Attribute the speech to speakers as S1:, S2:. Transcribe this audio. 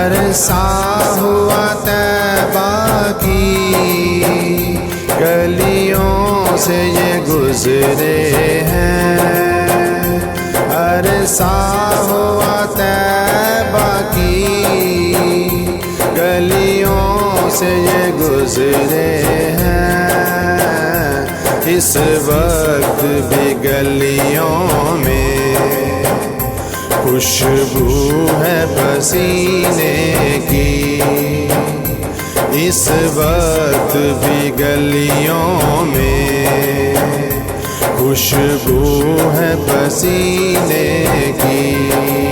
S1: عرصہ ہوا طیبہ کی گلیوں سے یہ گزرے ہیں، عرصہ ہوا طیبہ کی گلیوں سے یہ گزرے ہیں، اس وقت بھی گلیوں میں خوشبو ہے پسینے کی، اس وقت بھی گلیوں میں خوشبو ہے پسینے کی۔